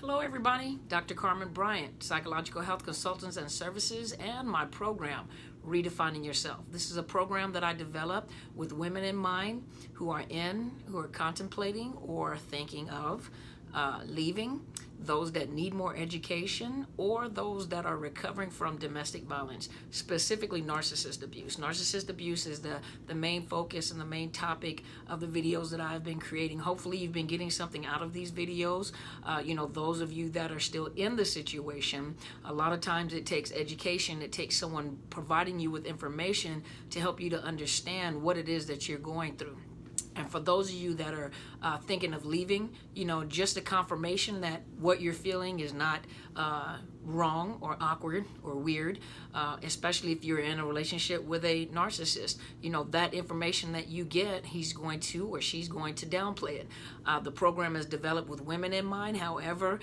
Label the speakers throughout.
Speaker 1: Hello everybody, Dr. Carmen Bryant, Psychological Health Consultants and Services, and my program, Redefining Yourself. This is a program that I develop with women in mind who are contemplating or thinking of leaving, those that need more education, or those that are recovering from domestic violence, specifically narcissist abuse. Narcissist abuse is the main focus and the main topic of the videos that I've been creating. Hopefully you've been getting something out of these videos. Those of you that are still in the situation, a lot of times it takes education, it takes someone providing you with information to help you to understand what it is that you're going through. And for those of you that are thinking of leaving, just a confirmation that what you're feeling is not wrong or awkward or weird, especially if you're in a relationship with a narcissist. That information that you get, he's going to or she's going to downplay it. The program is developed with women in mind. However,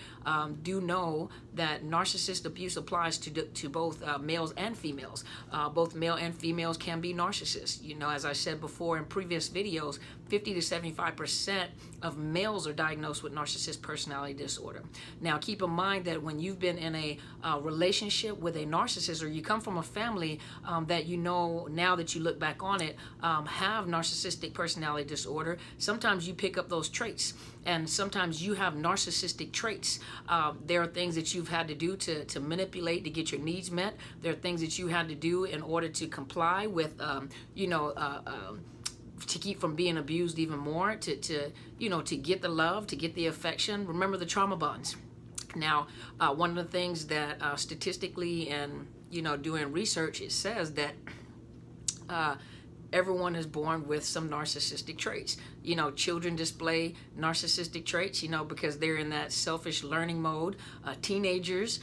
Speaker 1: do know that narcissist abuse applies to both males and females. Both male and females can be narcissists. As I said before in previous videos, 50 to 75% of males are diagnosed with narcissist personality disorder. Now, keep in mind that when you've been in a relationship with a narcissist, or you come from a family that now that you look back on it, have narcissistic personality disorder, sometimes you pick up those traits. And sometimes you have narcissistic traits. There are things that you've had to do to manipulate to get your needs met. There are things that you had to do in order to comply with, to keep from being abused even more, to get the love, to get the affection. Remember the trauma bonds. Now, one of the things that statistically and doing research, it says that everyone is born with some narcissistic traits. Children display narcissistic traits, because they're in that selfish learning mode. Teenagers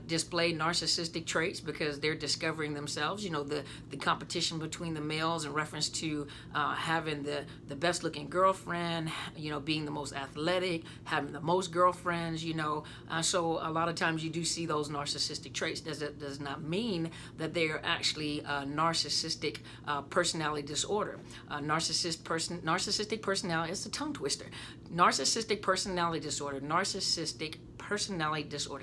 Speaker 1: display narcissistic traits because they're discovering themselves. The competition between the males in reference to having the best looking girlfriend, being the most athletic, having the most girlfriends, so a lot of times you do see those narcissistic traits. Does not mean that they are actually narcissistic personality disorder. Narcissistic personality, it's a tongue twister. Narcissistic personality disorder,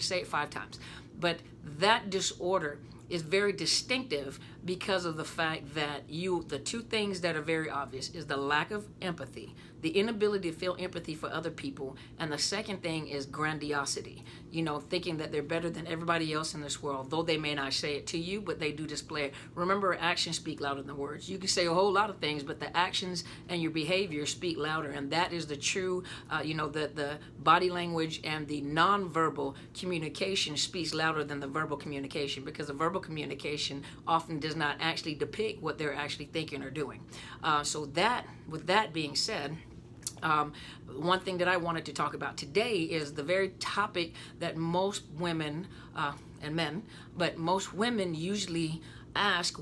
Speaker 1: say it 5 times. But that disorder is very distinctive because of the fact that the two things that are very obvious is the lack of empathy, the inability to feel empathy for other people, and the second thing is grandiosity, thinking that they're better than everybody else in this world, though they may not say it to you, but they do display it. Remember, actions speak louder than words. You can say a whole lot of things, but the actions and your behavior speak louder, and that is the true, the body language and the nonverbal communication speaks louder than the verbal communication, because the verbal communication often does not actually depict what they're actually thinking or doing. With that being said, one thing that I wanted to talk about today is the very topic that most women and men, but most women usually ask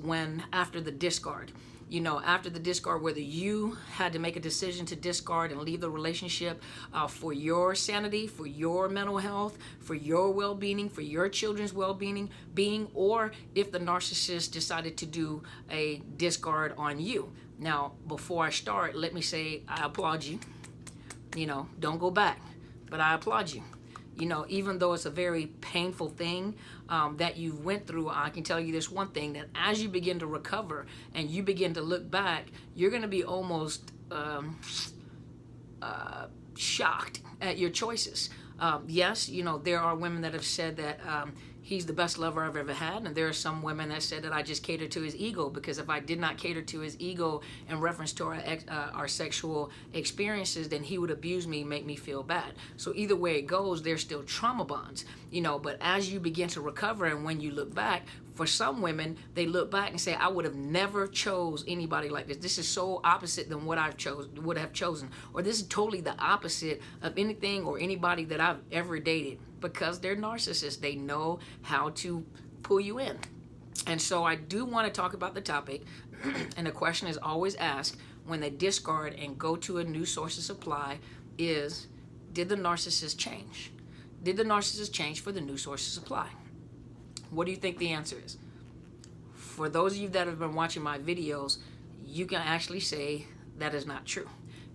Speaker 1: after the discard. After the discard, whether you had to make a decision to discard and leave the relationship for your sanity, for your mental health, for your well-being, for your children's well-being, or if the narcissist decided to do a discard on you. Now, before I start, let me say I applaud you. Don't go back, but I applaud you. Even though it's a very painful thing that you went through, I can tell you this one thing, that as you begin to recover and you begin to look back, you're going to be almost shocked at your choices. Yes, there are women that have said that he's the best lover I've ever had, and there are some women that said that I just catered to his ego, because if I did not cater to his ego in reference to our sexual experiences, then he would abuse me, make me feel bad. So either way it goes, there's still trauma bonds, but as you begin to recover and when you look back, for some women, they look back and say, I would have never chose anybody like this. This is so opposite than what would have chosen. Or this is totally the opposite of anything or anybody that I've ever dated. Because they're narcissists, they know how to pull you in. And so I do want to talk about the topic, and the question is always asked when they discard and go to a new source of supply is, did the narcissist change? Did the narcissist change for the new source of supply? What do you think the answer is? For those of you that have been watching my videos, you can actually say that is not true.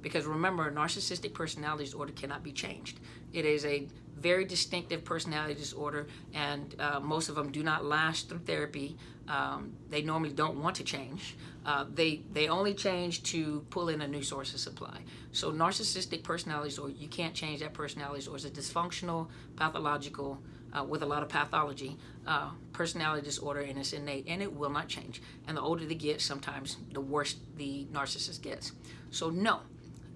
Speaker 1: Because remember, narcissistic personality disorder cannot be changed. It is a very distinctive personality disorder, and most of them do not last through therapy. They normally don't want to change. They only change to pull in a new source of supply. So narcissistic personality disorder, you can't change that personality disorder. It's a dysfunctional, pathological, with a lot of pathology, personality disorder, and it's innate, and it will not change. And the older they get, sometimes the worse the narcissist gets. So no,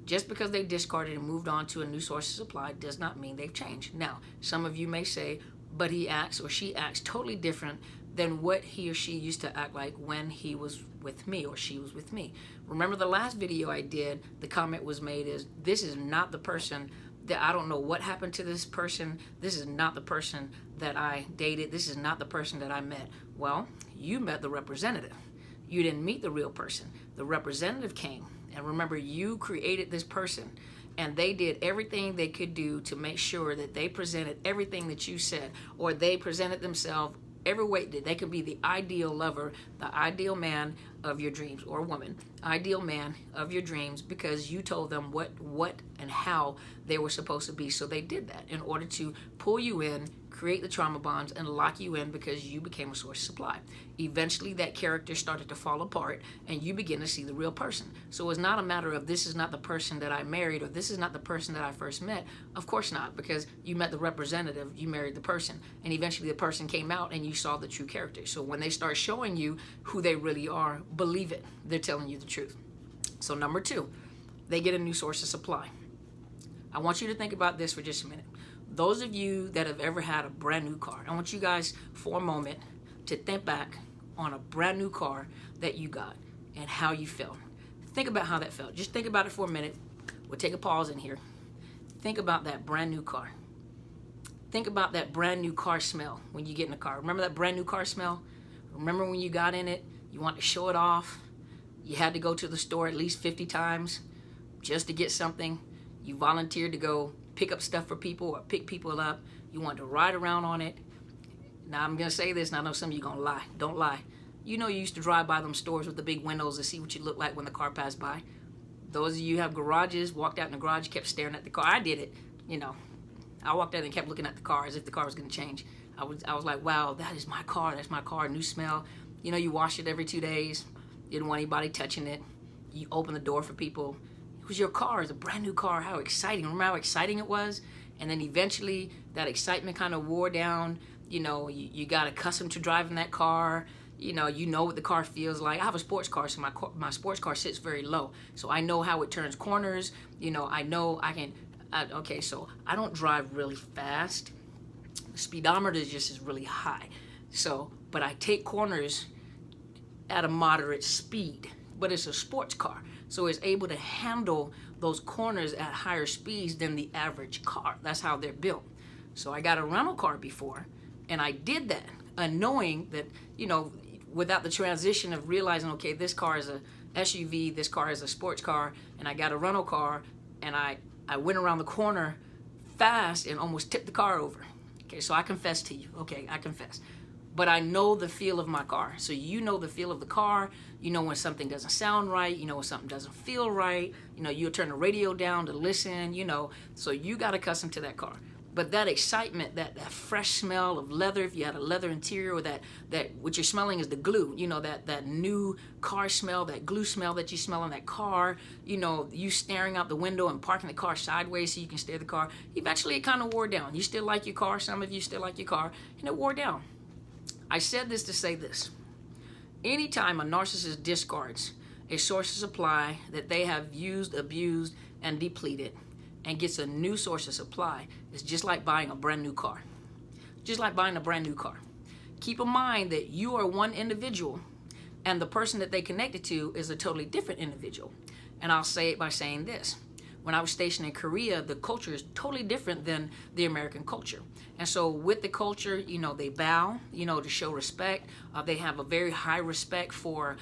Speaker 1: just because they discarded and moved on to a new source of supply does not mean they've changed. Now, some of you may say, but he acts or she acts totally different than what he or she used to act like when he was with me or she was with me. Remember the last video I did, the comment was made is, this is not the person that, I don't know what happened to this person. This is not the person that I dated. This is not the person that I met. Well, you met the representative. You didn't meet the real person. The representative came. And remember, you created this person. And they did everything they could do to make sure that they presented everything that you said, or they presented themselves every way that they could be the ideal lover, the ideal man of your dreams, or woman, ideal man of your dreams, because you told them what and how they were supposed to be. So they did that in order to pull you in, create the trauma bonds, and lock you in because you became a source of supply. Eventually that character started to fall apart and you begin to see the real person. So it's not a matter of, this is not the person that I married, or this is not the person that I first met. Of course not, because you met the representative, you married the person, and eventually the person came out and you saw the true character. So when they start showing you who they really are, believe it, they're telling you the truth. So number 2, they get a new source of supply. I want you to think about this for just a minute. Those of you that have ever had a brand new car, I want you guys for a moment to think back on a brand new car that you got and how you felt. Think about how that felt. Just think about it for a minute. We'll take a pause in here. Think about that brand new car. Think about that brand new car smell when you get in the car. Remember that brand new car smell? Remember when you got in it, you wanted to show it off. You had to go to the store at least 50 times just to get something. You volunteered to go pick up stuff for people or pick people up. You wanted to ride around on it. Now I'm going to say this, and I know some of you are going to lie. Don't lie. You know you used to drive by them stores with the big windows to see what you look like when the car passed by. Those of you who have garages, walked out in the garage, kept staring at the car. I did it, you know. I walked out and kept looking at the car as if the car was going to change. I was like, wow, that is my car. That's my car, new smell. You know, you wash it every 2 days. You didn't want anybody touching it. You open the door for people. It was your car. It's a brand new car. How exciting. Remember how exciting it was? And then eventually that excitement kind of wore down. You know, you got accustomed to driving that car. You know what the car feels like. I have a sports car, so my sports car sits very low. So I know how it turns corners. You know, I know I can... okay, so I don't drive really fast. The speedometer is really high. So, but I take corners at a moderate speed. But it's a sports car, so it's able to handle those corners at higher speeds than the average car. That's how they're built. So I got a rental car before, and I did that, knowing that, you know, without the transition of realizing, okay, this car is a SUV, this car is a sports car, and I got a rental car, and I went around the corner fast and almost tipped the car over. Okay, so I confess to you. Okay, I confess. But I know the feel of my car. So you know the feel of the car. You know when something doesn't sound right. You know when something doesn't feel right. You know, you'll turn the radio down to listen, you know. So you got accustomed to that car. But that excitement, that fresh smell of leather, if you had a leather interior, or that what you're smelling is the glue, you know, that new car smell, that glue smell that you smell in that car, you know, you staring out the window and parking the car sideways so you can stare at the car. Eventually it kind of wore down. You still like your car. Some of you still like your car, and it wore down. I said this to say this. Anytime a narcissist discards a source of supply that they have used, abused, and depleted, and gets a new source of supply, it's just like buying a brand new car. Just like buying a brand new car. Keep in mind that you are one individual, and the person that they connected to is a totally different individual. And I'll say it by saying this. When I was stationed in Korea, the culture is totally different than the American culture. And so with the culture, you know, they bow, you know, to show respect. They have a very high respect for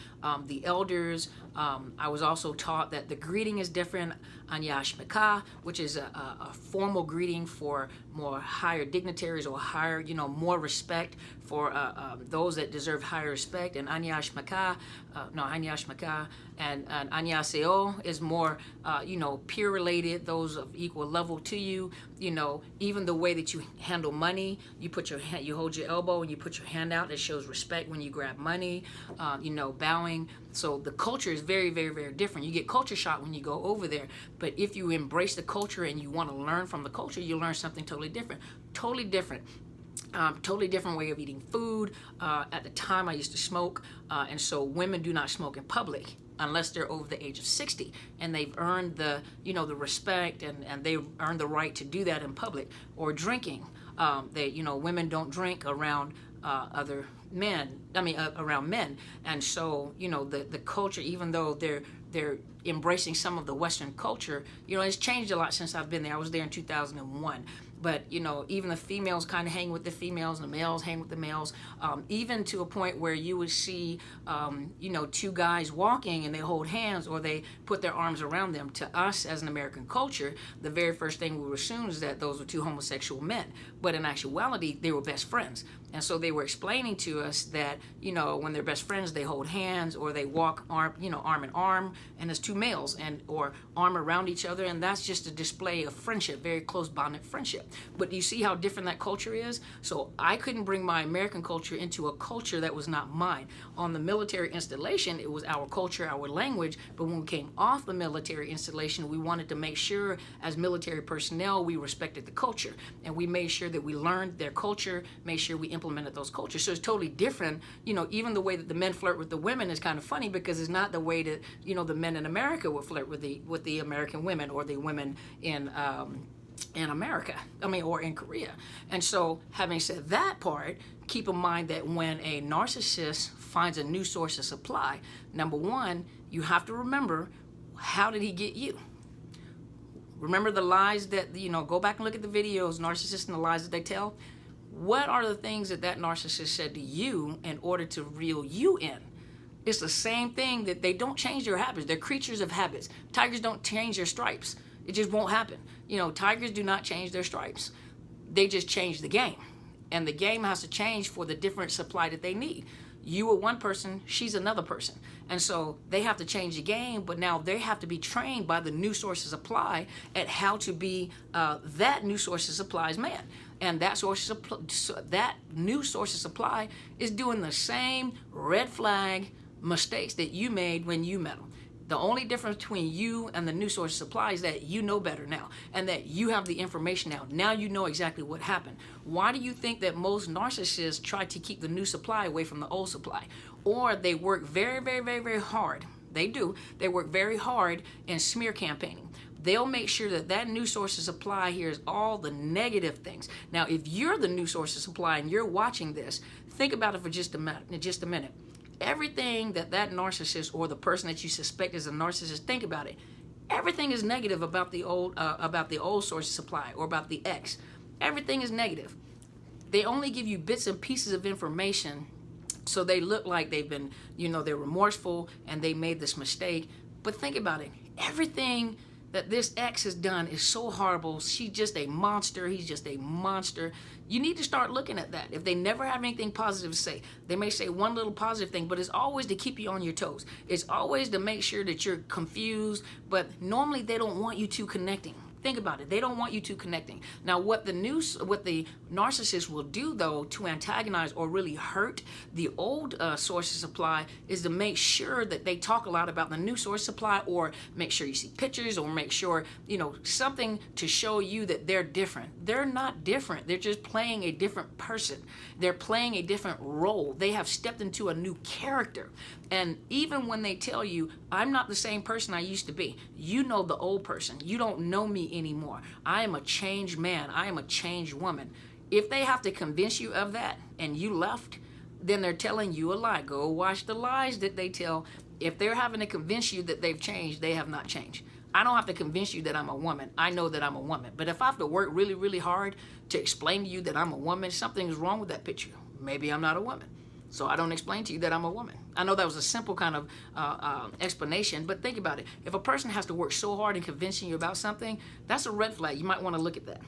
Speaker 1: the elders. I was also taught that the greeting is different. Anyashmaka, which is a formal greeting for more higher dignitaries or higher, more respect for those that deserve higher respect. And Anyashmaka, and Annyeonghaseyo is more, peer related, those of equal level to you. Even the way that you handle money, you hold your elbow and you put your hand out. It shows respect when you grab money, bowing. So the culture is very, very, very different. You get culture shock when you go over there. But if you embrace the culture and you want to learn from the culture, you learn something totally different. Totally different way of eating food. At the time, I used to smoke, and so women do not smoke in public unless they're over the age of 60, and they've earned the respect and they've earned the right to do that in public. Or drinking, women don't drink around other men. Around men. And so the culture, even though they're embracing some of the Western culture, it's changed a lot since I've been there. I was there in 2001. But, even the females kind of hang with the females and the males hang with the males, even to a point where you would see, two guys walking and they hold hands or they put their arms around them. To us as an American culture, the very first thing we would assume is that those were two homosexual men. But in actuality, they were best friends. And so they were explaining to us that, when they're best friends, they hold hands or they walk arm in arm, and it's two males or arm around each other. And that's just a display of friendship, very close bonded friendship. But do you see how different that culture is? So I couldn't bring my American culture into a culture that was not mine. On the military installation, it was our culture, our language. But when we came off the military installation, we wanted to make sure as military personnel, we respected the culture. And we made sure that we learned their culture, made sure we implemented those cultures. So it's totally different. Even the way that the men flirt with the women is kind of funny because it's not the way that, the men in America would flirt with the American women or the women in America, or in Korea. And so having said that part, keep in mind that when a narcissist finds a new source of supply, number one, you have to remember, how did he get you? Remember the lies that, go back and look at the videos, narcissists and the lies that they tell. What are the things that narcissist said to you in order to reel you in? It's the same thing that they don't change their habits. They're creatures of habits. Tigers don't change their stripes. It just won't happen. Tigers do not change their stripes. They just change the game. And the game has to change for the different supply that they need. You are one person, she's another person. And so they have to change the game, but now they have to be trained by the new source of supply at how to be that new source of supply's man. And that new source of supply is doing the same red flag mistakes that you made when you met them. The only difference between you and the new source of supply is that you know better now and that you have the information now. Now you know exactly what happened. Why do you think that most narcissists try to keep the new supply away from the old supply? Or they work very, very, very, very hard. They do. They work very hard in smear campaigning. They'll make sure that new source of supply hears all the negative things. Now, if you're the new source of supply and you're watching this, think about it for just a minute. Everything that narcissist or the person that you suspect is a narcissist, think about it. Everything is negative about the old source of supply or about the ex. Everything is negative. They only give you bits and pieces of information so they look like they've been, they're remorseful and they made this mistake. But think about it. Everything that this ex has done is so horrible. She's just a monster. He's just a monster. You need to start looking at that. If they never have anything positive to say, they may say one little positive thing, but it's always to keep you on your toes. It's always to make sure that you're confused, but normally they don't want you two connecting. Think about it. They don't want you two connecting. Now, what the narcissist will do, though, to antagonize or really hurt the old source of supply is to make sure that they talk a lot about the new source supply, or make sure you see pictures, or make sure, something to show you that they're different. They're not different. They're just playing a different person. They're playing a different role. They have stepped into a new character. And even when they tell you, I'm not the same person I used to be, you know the old person. You don't know me anymore. I am a changed man. I am a changed woman. If they have to convince you of that and you left, then they're telling you a lie. Go watch the lies that they tell. If they're having to convince you that they've changed, they have not changed. I don't have to convince you that I'm a woman. I know that I'm a woman. But if I have to work really, really hard to explain to you that I'm a woman, something is wrong with that picture. Maybe I'm not a woman. So I don't explain to you that I'm a woman. I know that was a simple kind of explanation, but think about it. If a person has to work so hard in convincing you about something, that's a red flag. You might want to look at that.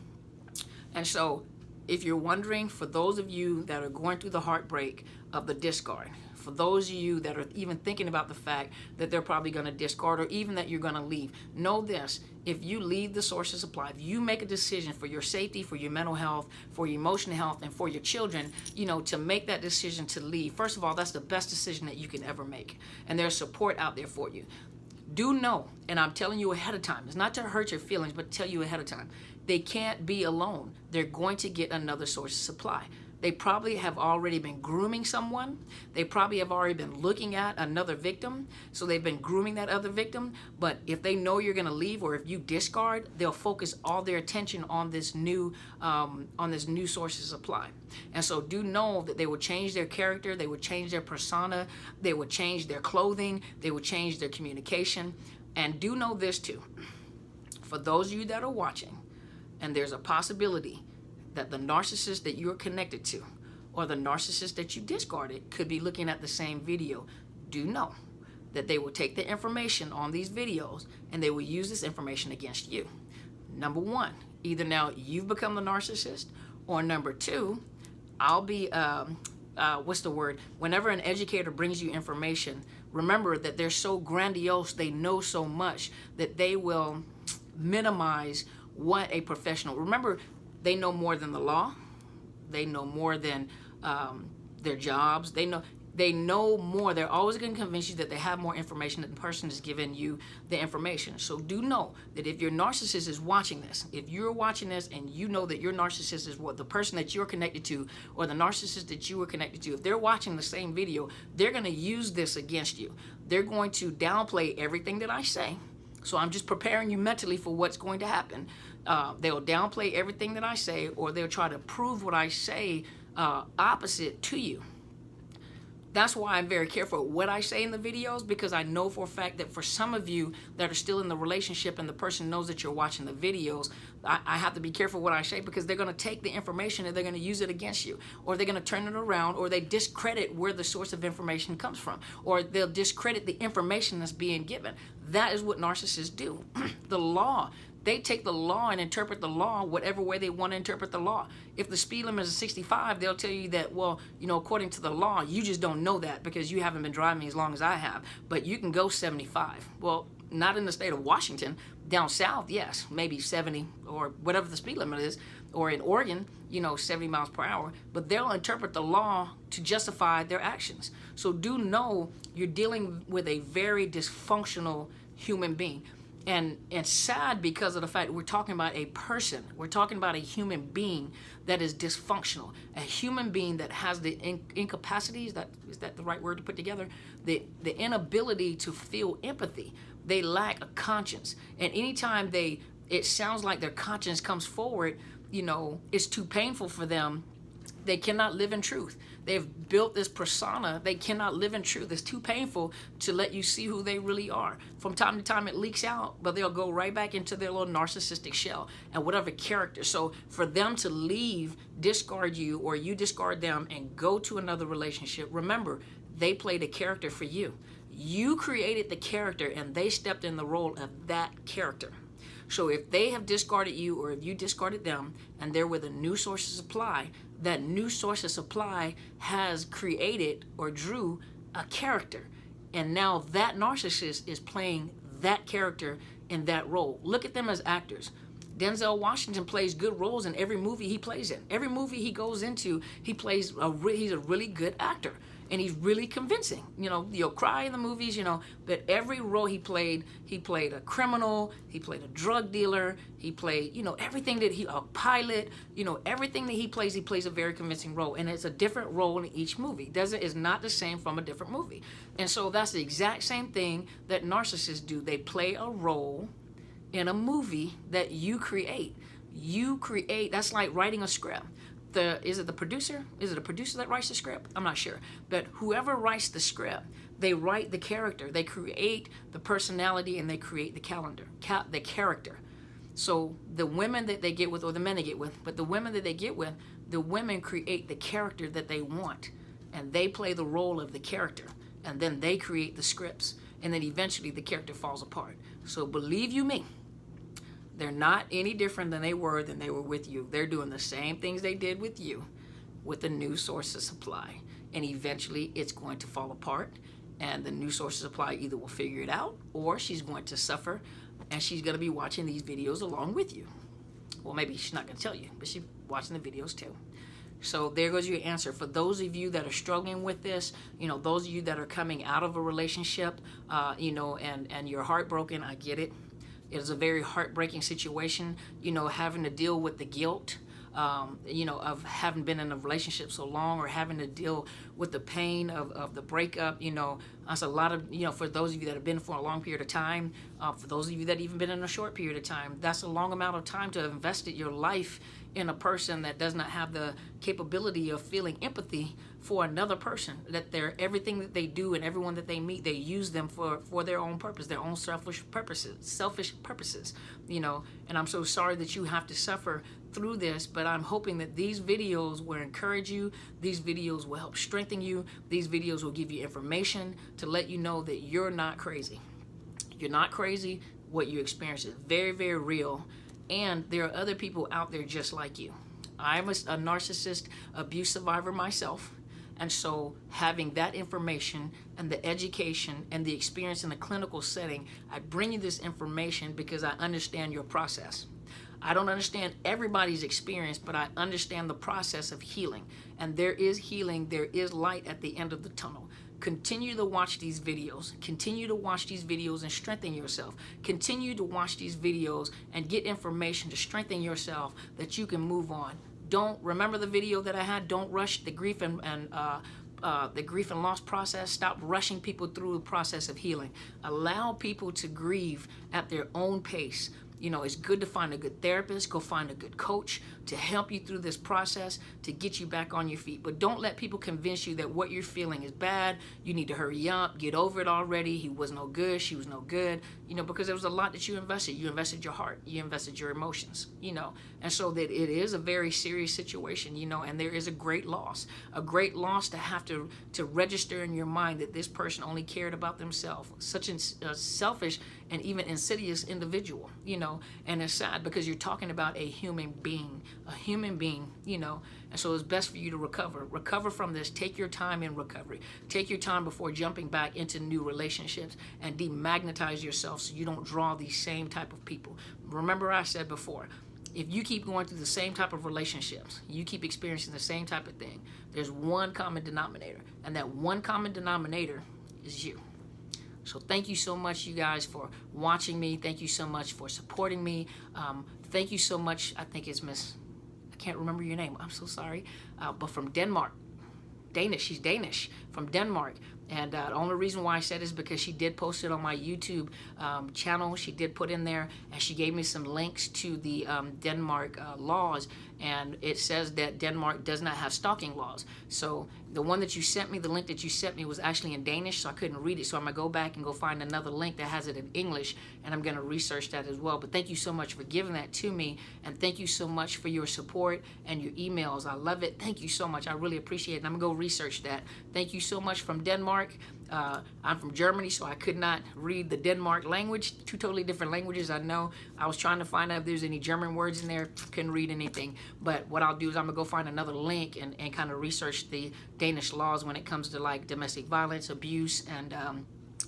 Speaker 1: And so if you're wondering, for those of you that are going through the heartbreak of the discard, for those of you that are even thinking about the fact that they're probably going to discard, or even that you're going to leave, know this: if you leave the source of supply, if you make a decision for your safety, for your mental health, for your emotional health, and for your children, to make that decision to leave, first of all, that's the best decision that you can ever make. And there's support out there for you. Do know, and I'm telling you ahead of time, it's not to hurt your feelings, but to tell you ahead of time, they can't be alone. They're going to get another source of supply. They probably have already been grooming someone. They probably have already been looking at another victim. So they've been grooming that other victim. But if they know you're going to leave, or if you discard, they'll focus all their attention on this new source of supply. And so do know that they will change their character. They will change their persona. They will change their clothing. They will change their communication. And do know this too: for those of you that are watching, and there's a possibility that the narcissist that you're connected to, or the narcissist that you discarded, could be looking at the same video, do know that they will take the information on these videos and they will use this information against you. Number one, either now you've become the narcissist, or number two, I'll be, whenever an educator brings you information, remember that they're so grandiose, they know so much, that they will minimize what a professional, remember, they know more than the law. They know more than their jobs. They know more. They're always going to convince you that they have more information than the person is giving you the information. So do know that if your narcissist is watching this, if you're watching this and you know that your narcissist is what the person that you're connected to, or the narcissist that you were connected to, if they're watching the same video, they're going to use this against you. They're going to downplay everything that I say. So I'm just preparing you mentally for what's going to happen. They'll downplay everything that I say, or they'll try to prove what I say opposite to you. That's why I'm very careful what I say in the videos, because I know for a fact that for some of you that are still in the relationship and the person knows that you're watching the videos, I have to be careful what I say, because they're going to take the information and they're going to use it against you, or they're going to turn it around, or they discredit where the source of information comes from, or they'll discredit the information that's being given. That is what narcissists do. The law. They take the law and interpret the law whatever way they want to interpret the law. If the speed limit is 65, they'll tell you that, well, according to the law, you just don't know that because you haven't been driving as long as I have, but you can go 75. Well, not in the state of Washington. Down south, yes, maybe 70 or whatever the speed limit is, or in Oregon, 70 miles per hour, but they'll interpret the law to justify their actions. So do know you're dealing with a very dysfunctional human being. And sad, because of the fact we're talking about a person. We're talking about a human being that is dysfunctional. A human being that has the incapacities, is that the right word to put together? The inability to feel empathy. They lack a conscience. And anytime it sounds like their conscience comes forward, it's too painful for them. They cannot live in truth. They've built this persona. They cannot live in truth. It's too painful to let you see who they really are. From time to time, it leaks out, but they'll go right back into their little narcissistic shell and whatever character. So for them to leave, discard you, or you discard them and go to another relationship, remember, they played a character for you. You created the character, and they stepped in the role of that character. So if they have discarded you, or if you discarded them, and they're with a new source of supply, that new source of supply has created or drew a character. And now that narcissist is playing that character in that role. Look at them as actors. Denzel Washington plays good roles in every movie he plays in. Every movie he goes into, he's a really good actor. And he's really convincing. You'll cry in the movies, but every role he played a criminal, he played a drug dealer, he played, everything that a pilot, everything that he plays a very convincing role. And it's a different role in each movie. It's not the same from a different movie. And so that's the exact same thing that narcissists do. They play a role in a movie that you create. That's like writing a script. Is it the producer? Is it a producer that writes the script? I'm not sure. But whoever writes the script, they write the character. They create the personality, and they create the character. So the women that they get with, or the men they get with, but the women that they get with, the women create the character that they want. and they play the role of the character, and then they create the scripts, and then eventually the character falls apart. So believe you me, they're not any different than they were with you. They're doing the same things they did with you with a new source of supply. And eventually it's going to fall apart, and the new source of supply either will figure it out, or she's going to suffer, and she's going to be watching these videos along with you. Well, maybe she's not going to tell you, but she's watching the videos too. So there goes your answer. For those of you that are struggling with this, those of you that are coming out of a relationship, and you're heartbroken, I get it. It is a very heartbreaking situation, having to deal with the guilt, of having been in a relationship so long, or having to deal with the pain of the breakup. That's a lot of, for those of you that have been for a long period of time, for those of you that even been in a short period of time, that's a long amount of time to have invested your life in a person that does not have the capability of feeling empathy for another person, that everything that they do and everyone that they meet, they use them for their own purpose, their own selfish purposes, and I'm so sorry that you have to suffer through this, but I'm hoping that these videos will encourage you, these videos will help strengthen you, these videos will give you information to let you know that you're not crazy. You're not crazy. What you experience is very, very real, and there are other people out there just like you. I'm a narcissist abuse survivor myself, and so having that information and the education and the experience in the clinical setting, I bring you this information because I understand your process. I don't understand everybody's experience, but I understand the process of healing. And there is healing, there is light at the end of the tunnel. Continue to watch these videos. Continue to watch these videos and strengthen yourself. Continue to watch these videos and get information to strengthen yourself that you can move on. Don't remember the video that I had, don't rush the grief and the grief and loss process. Stop rushing people through the process of healing. Allow people to grieve at their own pace. It's good to find a good therapist, go find a good coach to help you through this process, to get you back on your feet. But don't let people convince you that what you're feeling is bad. You need to hurry up, get over it already. He was no good, she was no good, because there was a lot that you invested. You invested your heart, you invested your emotions, and so that it is a very serious situation, and there is a great loss to have to register in your mind that this person only cared about themselves. Such a selfish and even insidious individual, and it's sad because you're talking about a human being, and so it's best for you to recover from this. Take your time in recovery. Take your time before jumping back into new relationships, and demagnetize yourself so you don't draw these same type of people. Remember I said before, if you keep going through the same type of relationships, you keep experiencing the same type of thing, there's one common denominator, and that one common denominator is you. So thank you so much, you guys, for watching me. Thank you so much for supporting me. Thank you so much. I think it's Miss, I can't remember your name. I'm so sorry. But from Denmark. She's Danish, from Denmark. And the only reason why I said is because she did post it on my YouTube channel. She did put in there, and she gave me some links to the Denmark laws. And it says that Denmark does not have stalking laws. So the one that you sent me, the link that you sent me was actually in Danish, so I couldn't read it. So I'm going to go back and go find another link that has it in English, and I'm going to research that as well. But thank you so much for giving that to me, and thank you so much for your support and your emails. I love it. Thank you so much. I really appreciate it. And I'm going to go research that. Thank you so much from Denmark. I'm from Germany, so I could not read the Denmark language. Two totally different languages. I know. I was trying to find out if there's any German words in there. Couldn't read anything. But what I'll do is I'm going to go find another link and kind of research the Danish laws when it comes to like domestic violence, abuse, and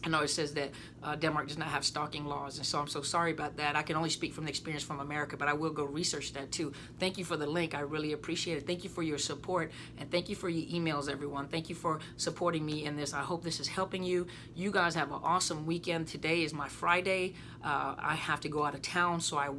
Speaker 1: I know it says that Denmark does not have stalking laws, and so I'm so sorry about that. I can only speak from the experience from America, but I will go research that too. Thank you for the link. I really appreciate it. Thank you for your support, and thank you for your emails, everyone. Thank you for supporting me in this. I hope this is helping you. You guys have an awesome weekend. Today is my Friday. I have to go out of town, so I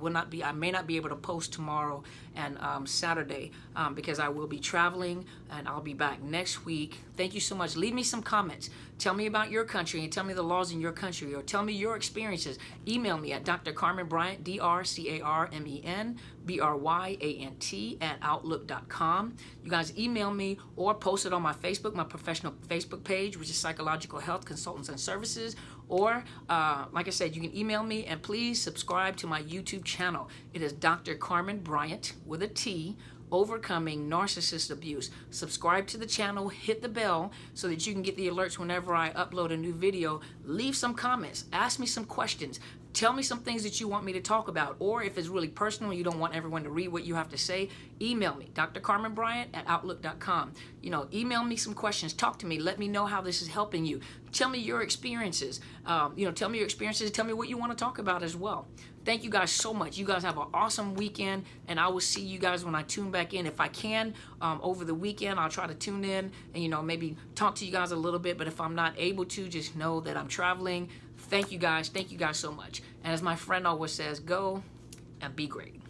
Speaker 1: may not be able to post tomorrow and Saturday because I will be traveling, and I'll be back next week. Thank you so much. Leave me some comments. Tell me about your country, and tell me the laws in your country, or tell me your experiences. Email me at Dr. Carmen Bryant, drcarmenbryant@outlook.com. You guys email me or post it on my Facebook, my professional Facebook page, which is Psychological Health Consultants and Services. Or, like I said, you can email me, and please subscribe to my YouTube channel. It is Dr. Carmen Bryant with a T, Overcoming Narcissist Abuse. Subscribe to the channel, hit the bell so that you can get the alerts whenever I upload a new video. Leave some comments, ask me some questions. Tell me some things that you want me to talk about, or if it's really personal, you don't want everyone to read what you have to say, email me, drcarmenbryant@outlook.com. Email me some questions, talk to me, let me know how this is helping you. Tell me your experiences. Tell me your experiences, tell me what you want to talk about as well. Thank you guys so much. You guys have an awesome weekend, and I will see you guys when I tune back in. If I can, over the weekend, I'll try to tune in and, maybe talk to you guys a little bit, but if I'm not able to, just know that I'm traveling. Thank you guys so much. And as my friend always says, go and be great.